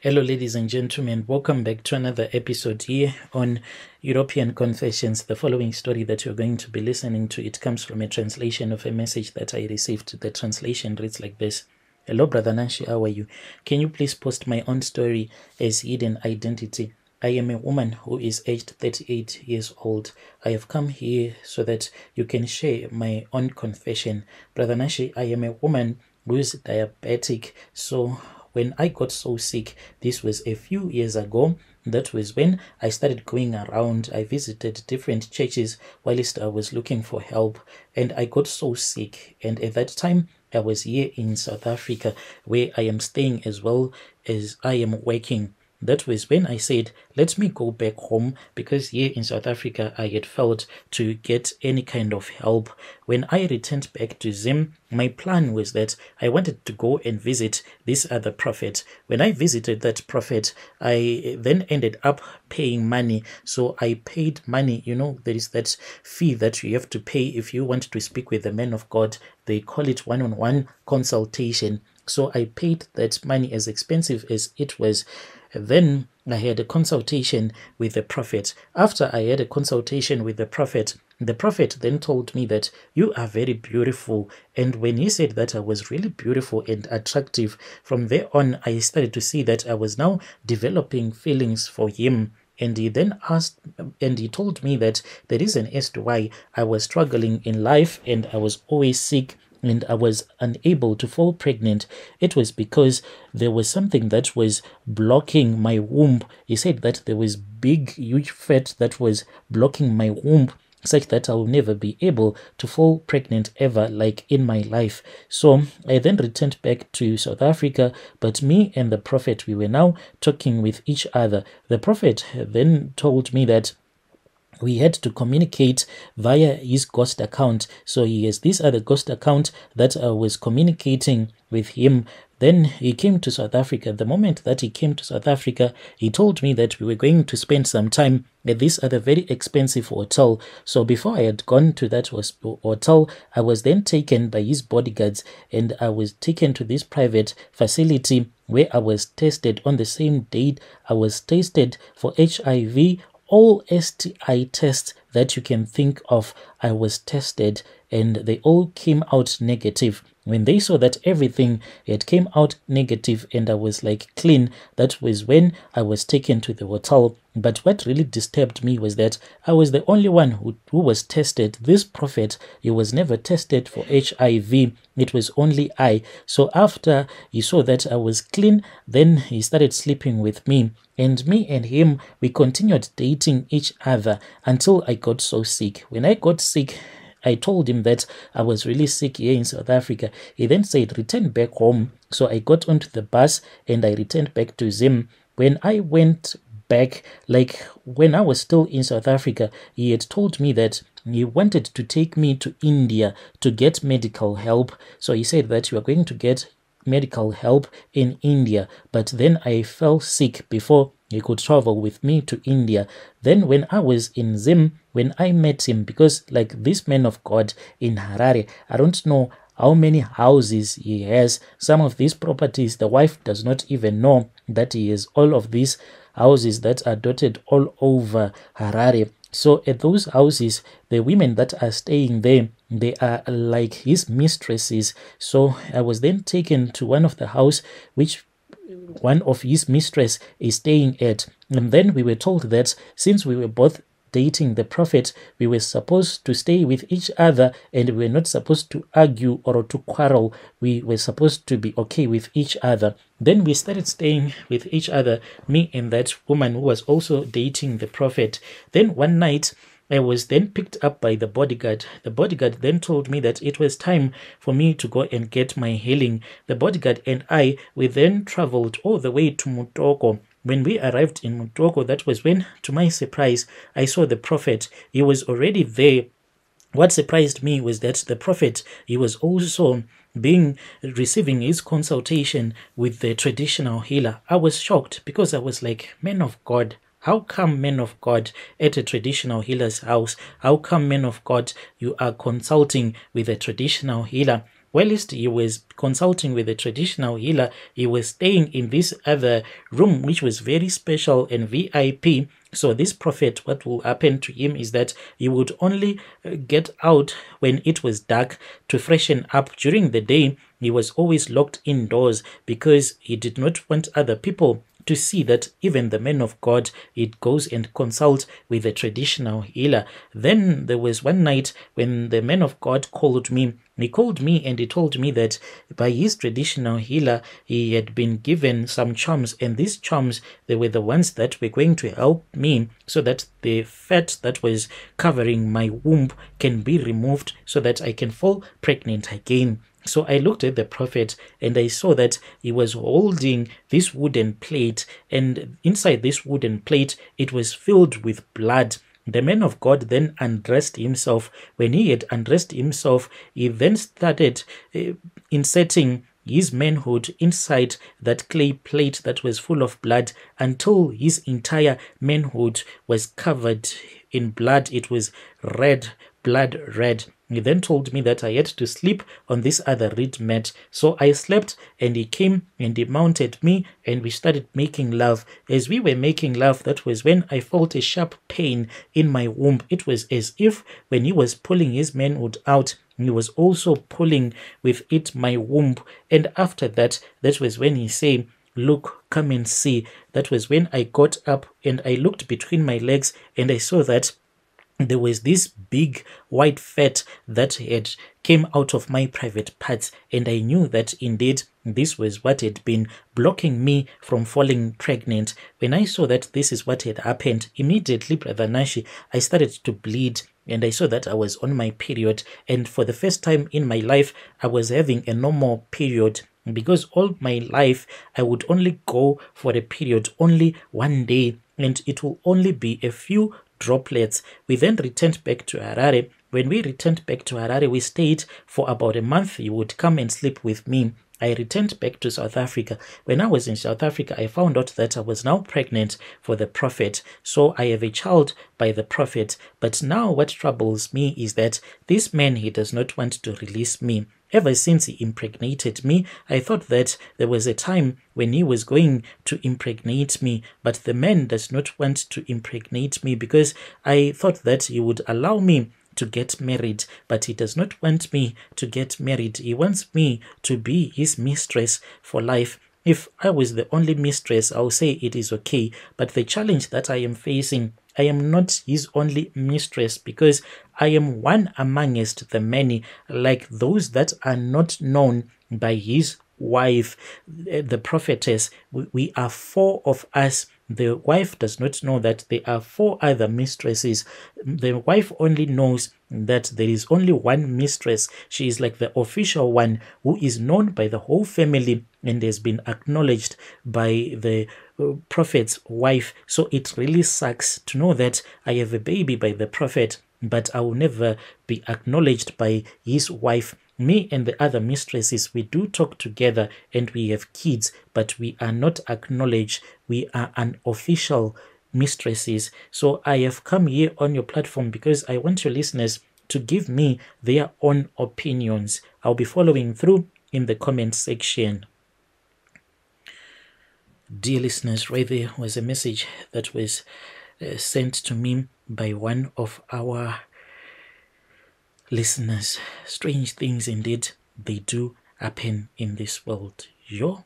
Hello, ladies and gentlemen. Welcome back to another episode here on European Confessions. The following story that you're going to be listening to, it comes from a translation of a message that I received. The translation reads like this. Hello, Brother Nanshi, how are you? Can you please post my own story as hidden identity? I am a woman who is aged 38 years old. I have come here so that you can share my own confession. Brother Nanshi, I am a woman who is diabetic, so when I got so sick, this was a few years ago. That was when I started going around. I visited different churches whilst I was looking for help, and I got so sick. And at that time, I was here in South Africa, where I am staying as well as I am working. That was when I said, let me go back home, because here in South Africa, I had failed to get any kind of help. When I returned back to Zim, my plan was that I wanted to go and visit this other prophet. When I visited that prophet, I then ended up paying money. So I paid money. You know, there is that fee that you have to pay if you want to speak with the man of God. They call it one-on-one consultation. So I paid that money, as expensive as it was. Then I had a consultation with the prophet. After I had a consultation with the prophet then told me that you are very beautiful. And when he said that I was really beautiful and attractive, from there on, I started to see that I was now developing feelings for him. And he then asked, and he told me that the reason as to why I was struggling in life and I was always sick and I was unable to fall pregnant, it was because there was something that was blocking my womb. He said that there was big, huge fat that was blocking my womb, such that I will never be able to fall pregnant ever, like in my life. So I then returned back to South Africa, but me and the prophet, we were now talking with each other. The prophet then told me that we had to communicate via his ghost account. So he has this other ghost account that I was communicating with him. Then he came to South Africa. The moment that he came to South Africa, he told me that we were going to spend some time at this other very expensive hotel. So before I had gone to that hotel, I was then taken by his bodyguards and I was taken to this private facility where I was tested on the same date. I was tested for HIV, all STI tests that you can think of. I was tested and they all came out negative. When they saw that everything had came out negative and I was like clean, that was when I was taken to the hotel. But what really disturbed me was that I was the only one who was tested. This prophet, he was never tested for HIV. It was only I. So after he saw that I was clean, then he started sleeping with me. And me and him, we continued dating each other until I got so sick. When I got sick, I told him that I was really sick here in South Africa. He then said, return back home. So I got onto the bus and I returned back to Zim. When I went back, like when I was still in South Africa, he had told me that he wanted to take me to India to get medical help. So he said that you are going to get medical help in India. But then I fell sick before he could travel with me to India. Then when I was in Zim, when I met him, because like this man of God in Harare, I don't know how many houses he has. Some of these properties, the wife does not even know that he has all of these houses that are dotted all over Harare. So at those houses, the women that are staying there, they are like his mistresses. So I was then taken to one of the house which one of his mistress is staying at. And then we were told that since we were both dating the prophet, we were supposed to stay with each other and we were not supposed to argue or to quarrel. We were supposed to be okay with each other. Then we started staying with each other, me and that woman who was also dating the prophet. Then one night, I was then picked up by the bodyguard. The bodyguard then told me that it was time for me to go and get my healing. The bodyguard and I, we then traveled all the way to Mutoko. When we arrived in Mutoko, that was when, to my surprise, I saw the prophet. He was already there. What surprised me was that the prophet, he was also receiving his consultation with the traditional healer. I was shocked because I was like, man of God, how come, men of God, at a traditional healer's house? How come, men of God, you are consulting with a traditional healer? whilst he was consulting with a traditional healer, he was staying in this other room, which was very special and VIP. So this prophet, what will happen to him is that he would only get out when it was dark to freshen up. During the day, he was always locked indoors because he did not want other people to see that even the man of God, it goes and consult with a traditional healer. Then there was one night when the man of God called me. He called me and he told me that by his traditional healer, he had been given some charms, and these charms, they were the ones that were going to help me so that the fat that was covering my womb can be removed so that I can fall pregnant again. So I looked at the prophet and I saw that he was holding this wooden plate, and inside this wooden plate, it was filled with blood. The man of God then undressed himself. When he had undressed himself, he then started inserting his manhood inside that clay plate that was full of blood until his entire manhood was covered in blood. It was red, blood red. He then told me that I had to sleep on this other reed mat. So I slept, and he came and he mounted me and we started making love. As we were making love, that was when I felt a sharp pain in my womb. It was as if when he was pulling his manhood out, he was also pulling with it my womb. And after that, that was when he said, "Look, come and see." That was when I got up and I looked between my legs and I saw that there was this big white fat that had came out of my private parts, and I knew that indeed this was what had been blocking me from falling pregnant. When I saw that this is what had happened, immediately, Brother Nashi, I started to bleed, and I saw that I was on my period, and for the first time in my life, I was having a normal period. Because all my life, I would only go for a period only one day, and it will only be a few droplets. We then returned back to Harare. When we returned back to Harare, we stayed for about a month. He would come and sleep with me. I returned back to South Africa. When I was in South Africa, I found out that I was now pregnant for the prophet. So I have a child by the prophet. But now what troubles me is that this man, he does not want to release me. Ever since he impregnated me, I thought that there was a time when he was going to impregnate me, but the man does not want to impregnate me because I thought that he would allow me to get married, but he does not want me to get married. He wants me to be his mistress for life. If I was the only mistress, I'll say it is okay, but the challenge that I am facing, I am not his only mistress because I am one amongst the many, like those that are not known by his wife, the prophetess. We are four of us. The wife does not know that there are four other mistresses. The wife only knows that there is only one mistress. She is like the official one who is known by the whole family and has been acknowledged by the prophet's wife. So it really sucks to know that I have a baby by the prophet, but I will never be acknowledged by his wife. Me and the other mistresses, we do talk together and we have kids, but we are not acknowledged. We are unofficial mistresses. So I have come here on your platform because I want your listeners to give me their own opinions. I'll be following through in the comment section. Dear listeners, right there was a message that was sent to me by one of our listeners. Strange things indeed, they do happen in this world. Yo.